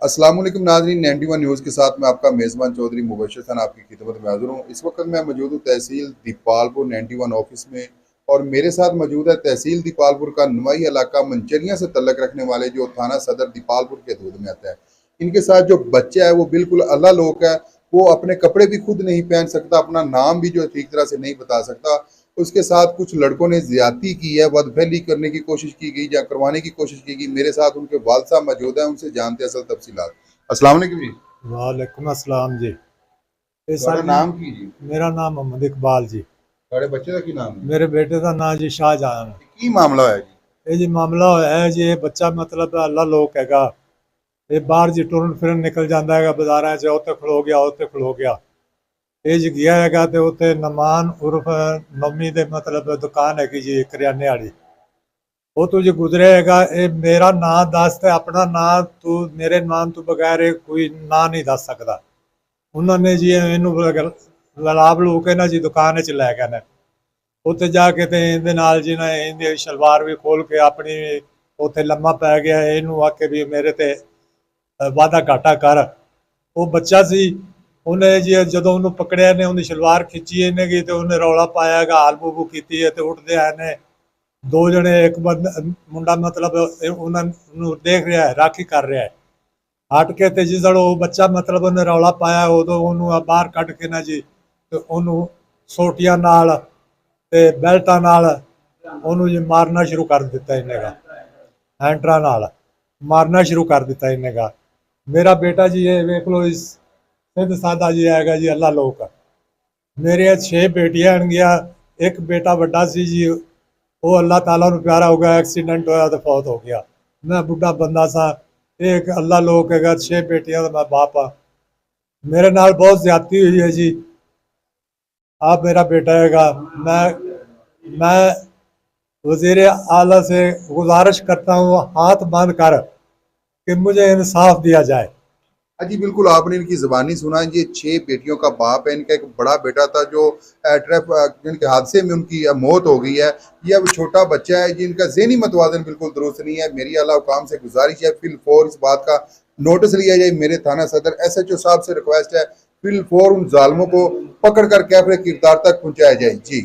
अस्सलाम वालेकुम नाज़रीन, 91 न्यूज़ के साथ मैं आपका मेज़बान चौधरी मुबशर खान आपकी खिदमत में हाज़िर हूँ। इस वक्त मैं मौजूद हूँ तहसील दीपालपुर 91 ऑफिस में और मेरे साथ मौजूद है तहसील दीपालपुर का नुमाई इलाका मंचरियाँ से तल्लक रखने वाले जो थाना सदर दीपालपुर के हदूद में आता है। इनके साथ जो बच्चा है वो बिल्कुल अल्लाह लोक है। वो अपने कपड़े भी खुद नहीं पहन सकता, अपना नाम भी जो ठीक तरह से नहीं बता सकता। उसके साथ कुछ लड़कों ने ज्यादती की है, बदफैली करने की कोशिश की गई या करवाने की कोशिश की गई। मेरे साथ उनके वालिद साहब मौजूद हैं, उनसे जानते हैं असल तफसीलात। अस्सलाम वालेकुम जी। वालेकुम अस्सलाम जी। ये ਤੁਹਾਡਾ साडी नाम की जी? मेरा नाम मोहम्मद इकबाल जी। ਤੁਹਾਡੇ ਬੱਚੇ ਦਾ ਕੀ ਨਾਮ ਹੈ? मेरे बेटे का नाम जी शाहजहान। ਕੀ ਮਾਮਲਾ ਹੋਇਆ ਜੀ? ये जी मामला होया है जी, ये बच्चा मतलब अल्लाह लोक हैगा। ये बाहर जी टुरन फिरन निकल जाता है बाजारां च, उत्ते खलो गया उत्ते खलो गया। ये जी गया हैगा ते उत्ते नमान उर्फ नमी दे मतलब दुकान हैगी जी करियाने वाली। वो तू जी गुजरे हैगा, ये मेरा नां दस ते अपना नां तू मेरे नाम तो बगैर ये कोई नां नहीं दस सकदा। उन्होंने जी इनू ललाब लू के ना जी दुकान च लै गए ने। उत्थे जाके ते इहदे नाल जी ने इहदी शलवार भी खोल के अपनी उत्थे लम्मा पै गया। इनू आके भी मेरे ते वादा घाटा कर। वो बच्चा सी, उन्हें जी जदों उन्होंने पकड़िया ने उन्हें शलवार खिंची इन्हें की ते उन्हें रौला पाया गा, हाल बूबू की है। तो उठते आए ने दो जने, एक मुंडा मतलब उन्होंने देख रहा है, राखी कर रहा है। हट के ते जिसो बच्चा मतलब उन्हें रौला पाया उदों उन्होंने बाहर कढ़ के ना जी ते उन्होंने सोटियां नाल ते बेल्टां नाल उन्होंने जी मारना शुरू कर दिता। इन्हें हैंडरा नाल मारना शुरू कर दिता इन्हें। मेरा बेटा जी ये वेख लो, इस सिद्ध सादा जी हैगा जी अल्लाह लोक। मेरे 6 बेटियां गया, एक बेटा वड्डा सी जी, वो अल्लाह ताला नूं प्यारा हो गया, एक्सीडेंट होया तो फौत हो गया। मैं बुढ़ा बंदा सा, एक अल्लाह लोक हैगा, 6 बेटियां का मैं बाप हाँ। मेरे नाल बहुत ज्यादती हुई है जी। आप मेरा बेटा हैगा, मैं वजीर आला से गुजारिश करता हूँ हाथ बांध कर कि मुझे इंसाफ दिया जाए। जी बिल्कुल, आपने इनकी ज़बानी सुना। ये 6 बेटियों का बाप है। इनका एक बड़ा बेटा था जो जिनके हादसे में उनकी मौत हो गई है। ये अब छोटा बच्चा है जिनका ज़हनी मतवाजन बिल्कुल दुरुस्त नहीं है। मेरी आला हुकाम से गुजारिश है फिल फौर इस बात का नोटिस लिया जाए। मेरे थाना सदर SHO साहब से रिक्वेस्ट है फिल फौर उन जालमों को पकड़ कर कैफरे किरदार तक पहुँचाया जाए जी।